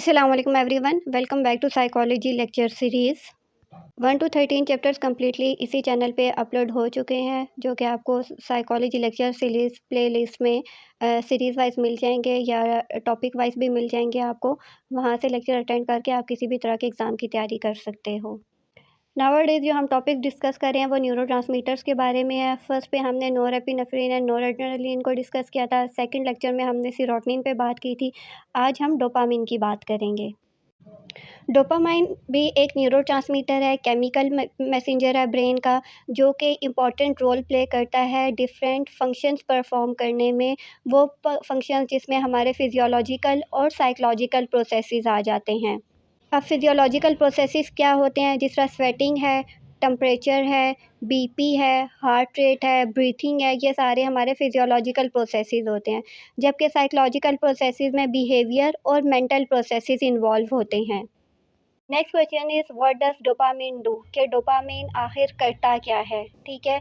Assalamualaikum everyone, welcome back to Psychology lecture series। 1 to 13 chapters completely इसी channel पे upload हो चुके हैं, जो कि आपको साइकोलॉजी लेक्चर सीरीज़ प्लेलिस्ट में सीरीज़ वाइज मिल जाएंगे या टॉपिक वाइज भी मिल जाएंगे। आपको वहाँ से लेक्चर अटेंड करके आप किसी भी तरह के एग्ज़ाम की तैयारी कर सकते हो। नाउअडेज़ जो हम टॉपिक डिस्कस कर रहे हैं वो न्यूरोट्रांसमीटर्स के बारे में है। फर्स्ट पे हमने नोरेपिनेफ्रिन एंड नोरएड्रेनालिन को डिस्कस किया था। सेकंड लेक्चर में हमने सीरोटोनिन पे बात की थी। आज हम डोपामिन की बात करेंगे। डोपामाइन भी एक न्यूरोट्रांसमीटर है, केमिकल मैसेंजर है ब्रेन का, जो कि इम्पॉर्टेंट रोल प्ले करता है डिफरेंट फंक्शंस परफॉर्म करने में। वो फंक्शंस जिसमें हमारे फिजियोलॉजिकल और साइकोलॉजिकल प्रोसेसेस आ जाते हैं। अब फिजियोलॉजिकल प्रोसेसेस क्या होते हैं, जिस तरह स्वेटिंग है, टेम्परेचर है, बीपी है, हार्ट रेट है, ब्रीथिंग है, ये सारे हमारे फिजियोलॉजिकल प्रोसेसेस होते हैं। जबकि साइकोलॉजिकल प्रोसेसेस में बिहेवियर और मेंटल प्रोसेसेस इन्वॉल्व होते हैं। Next question is what does dopamine do, कि डोपामिन आखिर करता क्या है। ठीक है,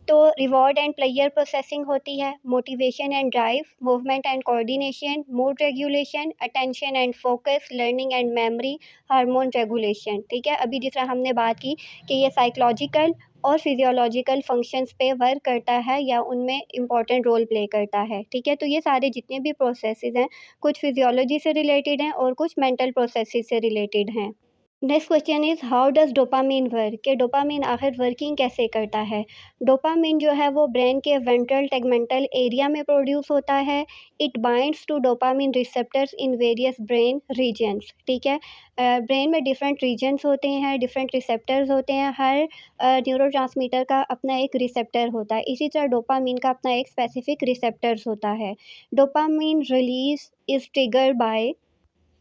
तो रिवॉर्ड एंड प्लेयर प्रोसेसिंग होती है, motivation and drive, movement and coordination, mood regulation, attention and focus, learning and memory, hormone regulation. ठीक है, अभी जिस तरह हमने बात की कि ये साइकोलॉजिकल और फिजियोलॉजिकल फंक्शंस पे वर्क करता है या उनमें इम्पॉर्टेंट रोल प्ले करता है। ठीक है, तो ये सारे जितने भी प्रोसेसेस हैं कुछ फिजियोलॉजी से रिलेटेड हैं और कुछ मेंटल प्रोसेसेस से रिलेटेड हैं। Next question is how does dopamine work, कि डोपामिन आखिर वर्किंग कैसे करता है। डोपामिन जो है वो ब्रेन के वेंट्रल टेगमेंटल एरिया में प्रोड्यूस होता है। It binds to dopamine receptors in various brain regions. ठीक है, ब्रेन में डिफरेंट रीजन्स होते हैं, डिफरेंट रिसेप्टर्स होते हैं। हर न्यूरोट्रांसमीटर का अपना एक रिसेप्टर होता है, इसी तरह डोपामिन का अपना एक स्पेसिफिक रिसेप्टर्स होता है। Dopamine release is triggered by,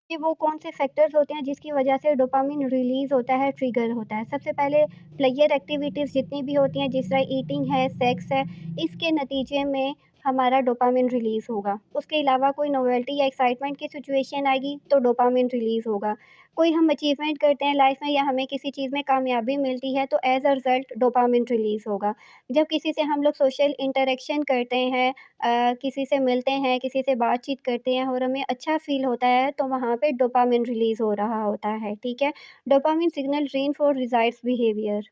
कि वो कौन से फैक्टर्स होते हैं जिसकी वजह से डोपामिन रिलीज़ होता है, ट्रिगर होता है। सबसे पहले प्लेयर एक्टिविटीज़ जितनी भी होती हैं, जिस तरह ईटिंग है, सेक्स है, इसके नतीजे में हमारा डोपामिन रिलीज़ होगा। उसके अलावा कोई नोवेल्टी या एक्साइटमेंट की सिचुएशन आएगी तो डोपामिन रिलीज़ होगा। कोई हम अचीवमेंट करते हैं लाइफ में या हमें किसी चीज़ में कामयाबी मिलती है तो as a result dopamine release होगा। जब किसी से हम लोग सोशल इंटरेक्शन करते हैं, किसी से मिलते हैं, किसी से बातचीत करते हैं और हमें अच्छा फ़ील होता है तो वहाँ पे डोपामिन रिलीज़ हो रहा होता है। ठीक है, dopamine signal reinforce desires behaviour.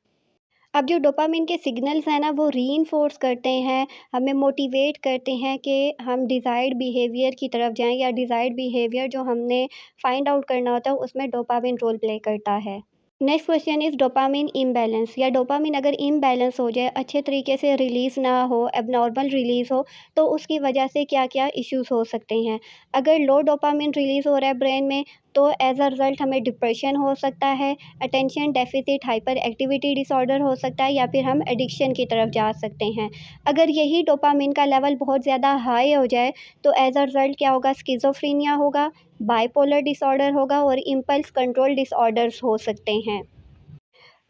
अब जो डोपामिन के सिग्नल्स हैं ना वो रीइंफोर्स करते हैं, हमें मोटिवेट करते हैं कि हम डिज़ायर्ड बिहेवियर की तरफ जाएँ, या डिज़ायर्ड बिहेवियर जो हमने फाइंड आउट करना होता है उसमें डोपामिन रोल प्ले करता है। Next question is dopamine imbalance, या डोपामिन अगर इम्बैलेंस हो जाए, अच्छे तरीके से रिलीज़ ना हो, एबनॉर्मल रिलीज़ हो, तो उसकी वजह से क्या-क्या इश्यूज़ हो सकते हैं। अगर लो डोपामिन रिलीज़ हो रहा है ब्रेन में तो एज़ अ रिज़ल्ट हमें डिप्रेशन हो सकता है, attention deficit hyper activity disorder हो सकता है, या फिर हम एडिक्शन की तरफ जा सकते हैं। अगर यही डोपामिन का लेवल बहुत ज़्यादा हाई हो जाए तो एज़ अ रिज़ल्ट क्या होगा, स्किज़ोफ्रेनिया होगा, बाइपोलर डिसऑर्डर होगा और इम्पल्स कंट्रोल डिसऑर्डर्स हो सकते हैं।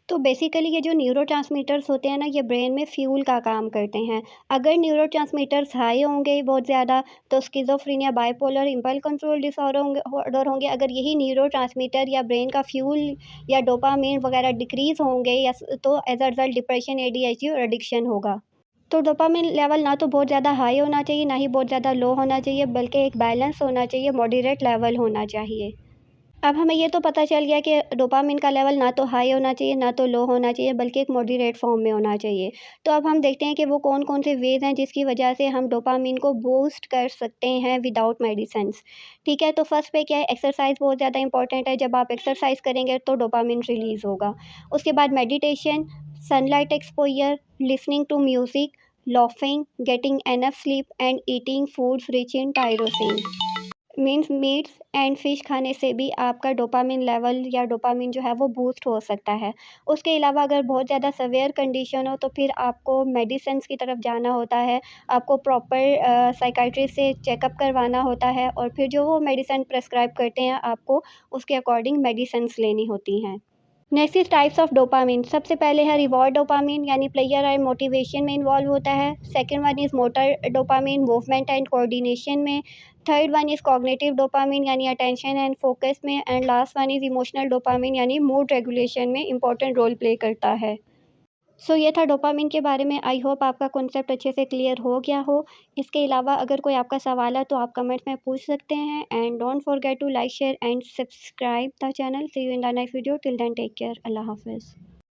तो बेसिकली ये जो न्यूरोट्रांसमीटर्स होते हैं ना, ये ब्रेन में फ्यूल का काम करते हैं। अगर न्यूरोट्रांसमीटर्स हाई होंगे बहुत ज़्यादा तो schizophrenia, bipolar, impulse control disorder होंगे। अगर यही न्यूरोट्रांसमीटर या ब्रेन का फ्यूल या डोपामाइन वगैरह डिक्रीज़ होंगे या तो as a result depression, ADHD और एडिक्शन होगा। तो डोपामाइन लेवल ना तो बहुत ज़्यादा हाई होना चाहिए, ना ही बहुत ज़्यादा लो होना चाहिए, बल्कि एक बैलेंस होना चाहिए, मॉडरेट लेवल होना चाहिए। अब हमें ये तो पता चल गया कि डोपामाइन का लेवल ना तो हाई होना चाहिए, ना तो लो होना चाहिए, बल्कि एक मॉडरेट फॉर्म में होना चाहिए। तो अब हम देखते हैं कि वो कौन-कौन से वेज़ हैं जिसकी वजह से हम डोपामाइन को बूस्ट कर सकते हैं विदाउट मेडिसिन्स। ठीक है, तो फर्स्ट पे क्या है, एक्सरसाइज़ बहुत ज़्यादा इंपॉर्टेंट है। जब आप एक्सरसाइज़ करेंगे तो डोपामाइन रिलीज़ होगा। उसके बाद meditation, sunlight exposure, listening to music, laughing, getting enough sleep and eating foods rich in tyrosine. Means meats and fish खाने से भी आपका डोपामिन लेवल या डोपामिन जो है वो बूस्ट हो सकता है। उसके अलावा अगर बहुत ज़्यादा सेवियर कंडीशन हो तो फिर आपको मेडिसिन्स की तरफ जाना होता है। आपको प्रॉपर साइकियाट्रिस्ट से चेकअप करवाना होता है और फिर जो वो मेडिसिन प्रिस्क्राइब करते हैं आपको उसके अकॉर्डिंग मेडिसिन्स लेनी होती हैं। Next is types of dopamine. सबसे पहले है रिवॉर्ड डोपामिन, यानी प्लेयर एंड मोटिवेशन में इन्वॉल्व होता है। Second one is motor dopamine, movement and coordination में। Third one is cognitive dopamine, यानी अटेंशन एंड फोकस में। And last one is emotional dopamine, यानी मूड रेगुलेशन में इंपॉर्टेंट रोल प्ले करता है। सो ये था डोपामिन के बारे में। आई होप आपका कॉन्सेप्ट अच्छे से क्लियर हो गया हो। इसके अलावा अगर कोई आपका सवाल है तो आप कमेंट में पूछ सकते हैं। And don't forget to like share and subscribe the channel. See you in the next video. Till then take care. अल्लाह हाफिज़।